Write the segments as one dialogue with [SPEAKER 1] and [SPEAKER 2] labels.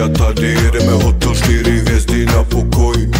[SPEAKER 1] a tady jedeme hotel 4 hvězdy na pokoji.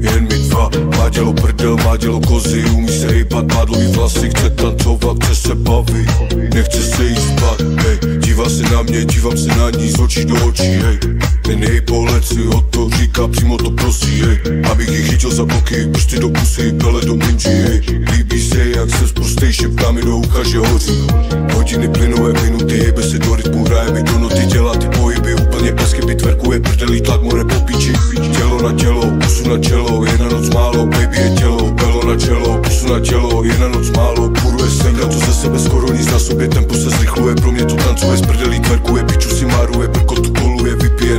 [SPEAKER 1] Jen my dva, má dělo prdel, má dělo kozy, umí se hejbat, má dlouhý vlasy, chce tancovat, chce se bavit, nechce se jít spát, hej. Dívá se na mě, dívám se na ní, z očí do očí, hej. Ten její pohled si o to říká, přímo to prosí, hej. Abych ji chytil za boky, prsty do pusy, pele do minži, hej. Líbí se, jak se zprostej, šeptá mi do ucha, že hoří. Hodiny plynové minuty, hejbe se do rytmu, hraje mi do noty, dělá ty pohyby, úplně bez chyby, tverkuje prdelý tlak, more po píči. Tělo na tělo, pusu na čelo, je na noc málo, baby je tělo, pelo na čelo, pusu na tělo, je na noc málo, puruje se, já to ze sebe skoro nic na sobě, tempo se zrychluje, pro mě to tancuje, z prdelí tverkuje, piču si máruje, prko tu koluje, vypije,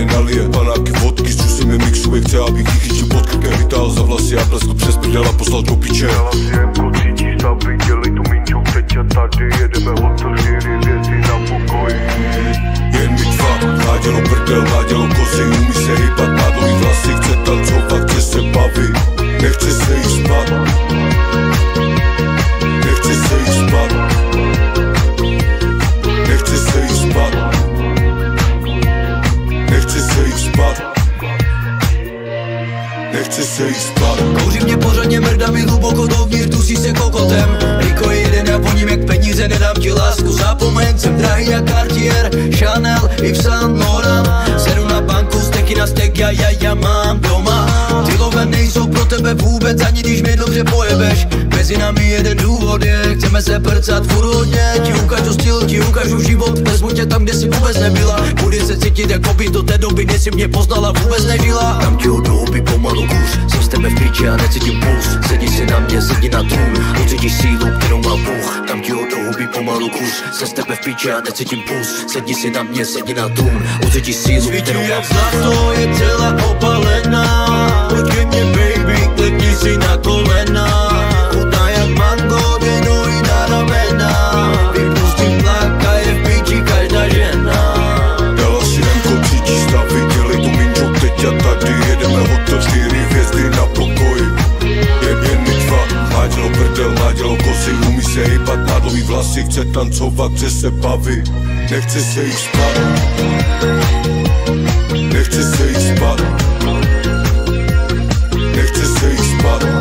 [SPEAKER 1] nalije, panáky, vodky, s čusem je mixuje, chce, abych ji chytil pod krkem, vytáhl za vlasy a pleskl přes prdel a poslal do piče.
[SPEAKER 2] Dělá si jemko, cítíš stavy, dělej tu minčou, teď a tady jedeme hotel 4 hvězdy na pokoji.
[SPEAKER 1] Jen my dva, má dělo prdel, má dělo kozy, umí se hýbat, má dlouhý vlasy, chce tancovat, chce se bavit, nechce se jít spát, nechce se jít spát, nechce se jít spát, nechce se jít spát, nechce se jít spát.
[SPEAKER 3] Kouří mě pořádně, mrdá mi hluboko dovnitř, dusí se kokotem. Riko jeden, já voním jak peníze, nedám ti lásku, zapomeň, jsem drahý jak Cartier, Chanel, Yves Saint Laurent. Sedu na banku, steky na stek, já mám doma. Ty love nejsou pro tebe vůbec, ani když mě dobře pojebeš. Mezi námi jeden důvod je, chceme se prcat furt hodně. Ti ukážu styl, ti ukážu život, vezmu tě tam, kde jsi vůbec nebyla. Budeš se cítit jako by do té doby, než jsi mě poznala, vůbec nežila. Tam ti od houby pomalu kůř, jsem z tebe v píči a necítím puls. Sedni si na mě, sedni na trůn, ucítíš sílu, kterou má Bůh. Tam ti od houby pomalu kůř, jsem z tebe v píči a necítím puls. Sedni si na mě, sedni na trůn, ucítíš sílu, kterou má Bůh. Zlato je celá opalená, pojď ke mně baby, klikni si na kolena. Chutná jak mango, dej nohy na ramena. Vypustím tlak a je v píči každá žena.
[SPEAKER 1] Dala si jemko, cítíš stavy, dělej tu minčou, teď a tady jedeme hotel 4 hvězdy na pokoji. Jen my dva, má dělo prdel, má dělo kozy, umí se hejbat, má dlouhý vlasy, chce tancovat, chce se bavit, nechce se jít spát, nechce se jít spát, nechce se jít spát.